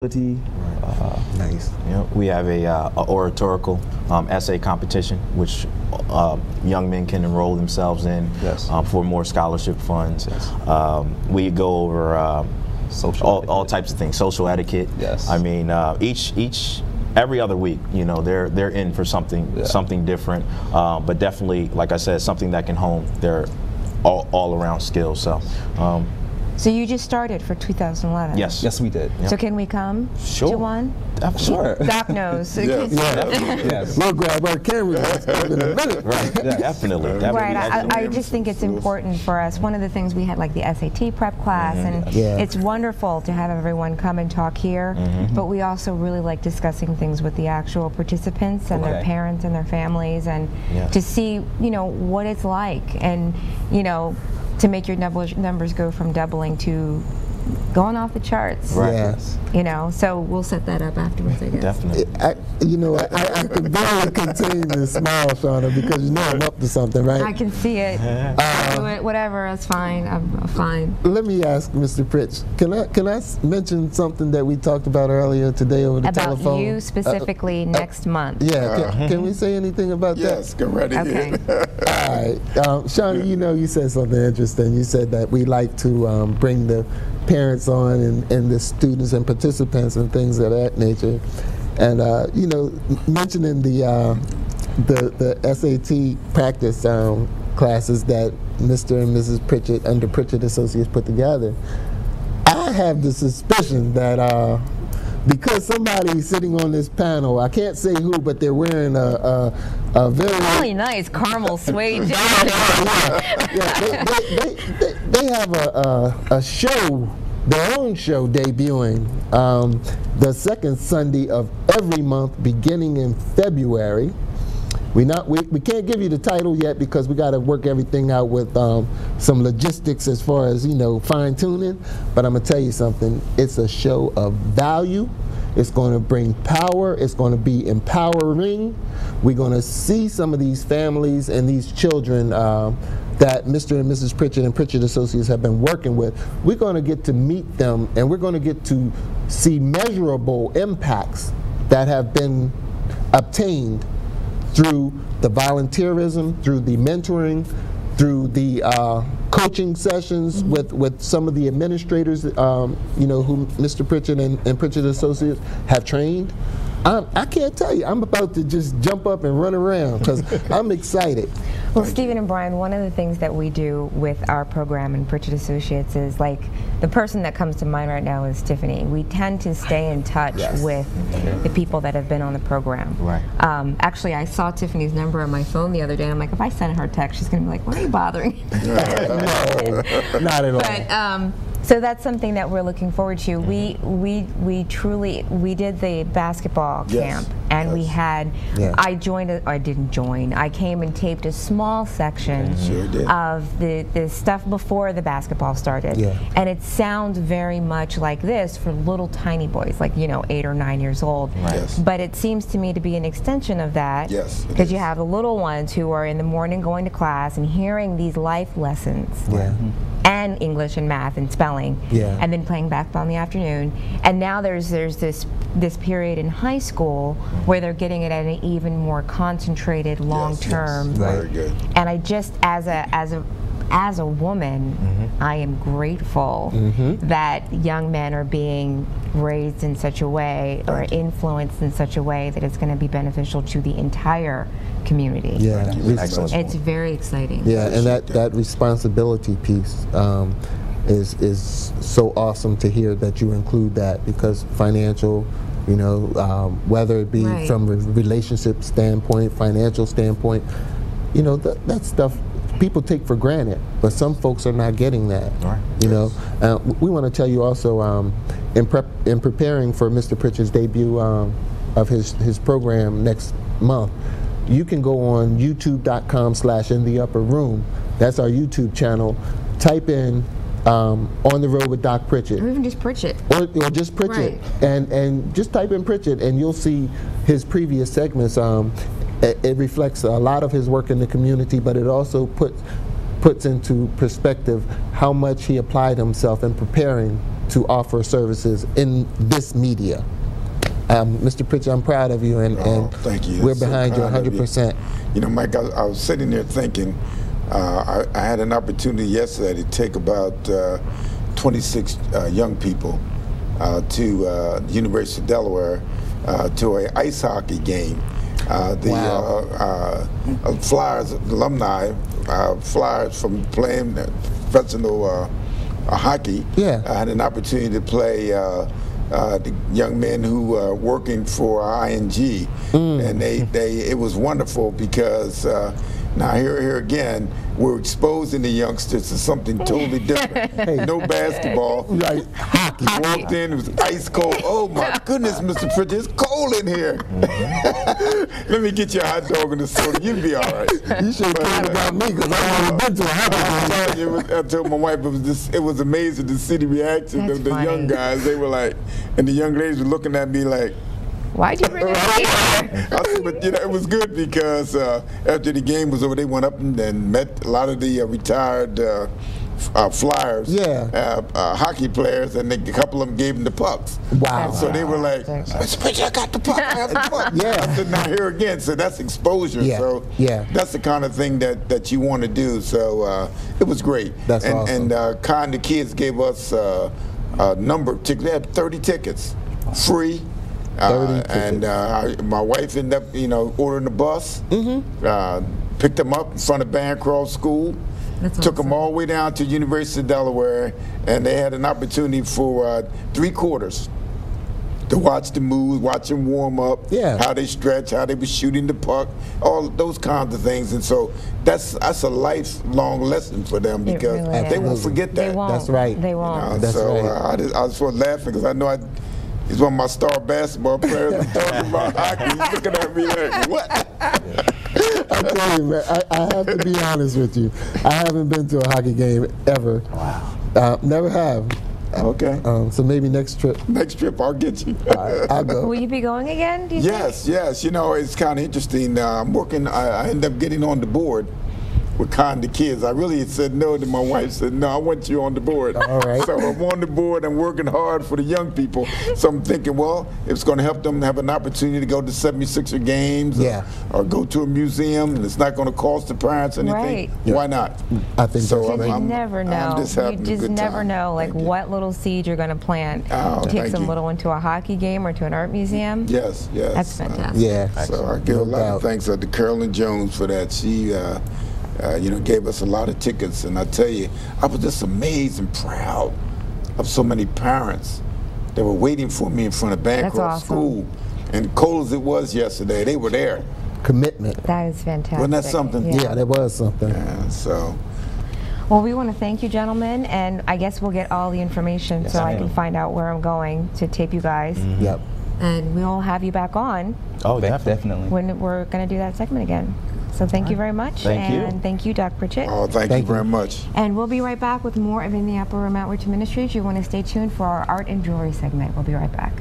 Nice. You know, we have a oratorical essay competition, which young men can enroll themselves in for more scholarship funds. We go over all types of things, social etiquette. I mean, every other week, you know, they're in for something different, but definitely, like I said, something that can hone their all around skills. So you just started for 2011? Yes, we did. So can we come to one? Sure. Doc knows. Yes. We'll grab our camera in a minute. Right. Definitely. Right. I just think it's important for us. One of the things we had, like the SAT prep class, and it's wonderful to have everyone come and talk here. But we also really like discussing things with the actual participants and their parents and their families, and to see, you know, what it's like, and you know, to make your numbers go from doubling to going off the charts. Right. Yes. You know, so we'll set that up afterwards, I guess. Definitely. I can barely contain the smile, Shauna, because you know I'm up to something, right? I can see it. Do it, whatever, it's fine. I'm fine. Let me ask Mr. Pritchett, can I mention something that we talked about earlier today over the telephone? About you specifically next month. Yeah, can we say anything about that? Yes, get ready. Okay. All right. Shauna, you know, you said something interesting. You said that we like to bring the parents on and the students and participants and things of that nature. And you know, mentioning the SAT practice classes that Mr. and Mrs. Pritchett under Pritchett Associates put together, I have the suspicion that because somebody sitting on this panel, I can't say who, but they're wearing a very really nice caramel suede jacket. They have a show, their own show debuting the second Sunday of every month beginning in February. We can't give you the title yet because we got to work everything out with some logistics as far as, you know, fine tuning, but I'm gonna tell you something, it's a show of value. It's going to bring power. It's going to be empowering. We're going to see some of these families and these children that Mr. and Mrs. Pritchett and Pritchett Associates have been working with. We're going to get to meet them, and we're going to get to see measurable impacts that have been obtained through the volunteerism, through the mentoring, through the coaching sessions with some of the administrators, you know, who Mr. Pritchett and Pritchett Associates have trained. I can't tell you, I'm about to just jump up and run around because I'm excited. Well, Stephen and Brian, one of the things that we do with our program in Pritchett Associates is, like, the person that comes to mind right now is Tiffany. We tend to stay in touch with the people that have been on the program. Right. Actually, I saw Tiffany's number on my phone the other day, and I'm like, if I send her a text, she's going to be like, why are you bothering? No, not at all. But, so that's something that we're looking forward to. We did the basketball camp, and we had, I didn't join, I came and taped a small section of the stuff before the basketball started. And it sounds very much like this for little tiny boys, like, you know, 8 or 9 years old. But it seems to me to be an extension of that, because you have the little ones who are in the morning going to class and hearing these life lessons. And English and math and spelling, and then playing basketball in the afternoon. And now there's this period in high school where they're getting it at an even more concentrated, long term. Very good. And I just, as a woman, I am grateful that young men are being raised in such a way or influenced in such a way that it's going to be beneficial to the entire community. Excellent. It's very exciting. And that responsibility piece is so awesome to hear that you include that, because financial, you know, whether it be from a relationship standpoint, financial standpoint, you know, that stuff people take for granted, but some folks are not getting that. You know, we want to tell you also, in preparing for Mr. Pritchett's debut of his program next month, you can go on youtube.com/intheupperroom. That's our YouTube channel. Type in On the Road with Doc Pritchett. Or even just Pritchett. Or just Pritchett. And just type in Pritchett and you'll see his previous segments. It reflects a lot of his work in the community, but it also puts into perspective how much he applied himself in preparing to offer services in this media. Mr. Pritchett, I'm proud of you, and thank you. We're behind you 100%. You know, Mike, I was sitting there thinking, I had an opportunity yesterday to take about 26 young people to the University of Delaware to an ice hockey game. Flyers alumni, Flyers from playing professional hockey, had an opportunity to play the young men who are working for ING, and it was wonderful because now here again we're exposing the youngsters to something totally different. No basketball, right? Hockey. Walked in, it was ice cold. Oh my goodness, Mr. Pritchett, it's cold in here. Let me get you a hot dog and a soda. You'll be all right. You should have thought about me because I've never been to a hockey game. I told my wife it was amazing to see the reaction of the young guys. They were like, and the young ladies were looking at me like, why'd you bring it here? But you know, it was good because after the game was over, they went up and met a lot of the retired Flyers, hockey players, and a couple of them gave them the pucks. Wow! So they were like, "Mr. Pritchett, I got the puck. I have the puck." I said, "Now here again." So that's exposure. So that's the kind of thing that you want to do. So it was great. That's awesome. And Con the kids gave us a number of tickets. They had 30 tickets, free. And my wife ended up, ordering a bus, picked them up in front of Bancroft School, took them all the way down to University of Delaware, and they had an opportunity for 3 quarters to watch the moves, watch them warm up, how they stretch, how they were shooting the puck, all those kinds of things. And so that's a lifelong lesson for them because they won't forget that. They won't. That's right. They won't. That's right. I was sort of laughing because I know he's one of my star basketball players. I'm talking about hockey. He's looking at me like, what? I tell you, man, I have to be honest with you. I haven't been to a hockey game ever. Wow. Never have. Okay. So maybe next trip. Next trip, I'll get you. All right, I'll go. Will you be going again, do you think? Yes. You know, it's kind of interesting. I'm working, I ended up getting on the board with Con the kids. I really said no to my wife, said, no, I want you on the board. All right. So I'm on the board, I'm working hard for the young people. So I'm thinking, well, it's going to help them have an opportunity to go to 76er games or go to a museum, and it's not going to cost the parents anything. Right. Why not? I think so. You never know. I'm just having you a good never time. know, like what little seed you're going to plant. Take some little one to a hockey game or to an art museum. Yes. That's fantastic. So I give a lot of thanks to Carolyn Jones for that. She gave us a lot of tickets, and I tell you, I was just amazed and proud of so many parents that were waiting for me in front of Bancroft School. And cold as it was yesterday, they were there. Commitment. That is fantastic. Wasn't that something? Yeah, that was something. Yeah, so. Well, we want to thank you, gentlemen, and I guess we'll get all the information so I can find out where I'm going to tape you guys. Yep. And we'll have you back on. Oh, definitely. When we're going to do that segment again. So thank you very much. Thank you. And thank you, Doc Pritchett. Oh, thank you very much. And we'll be right back with more of In the Upper Room Outreach Ministries. You want to stay tuned for our Art and Jewelry segment. We'll be right back.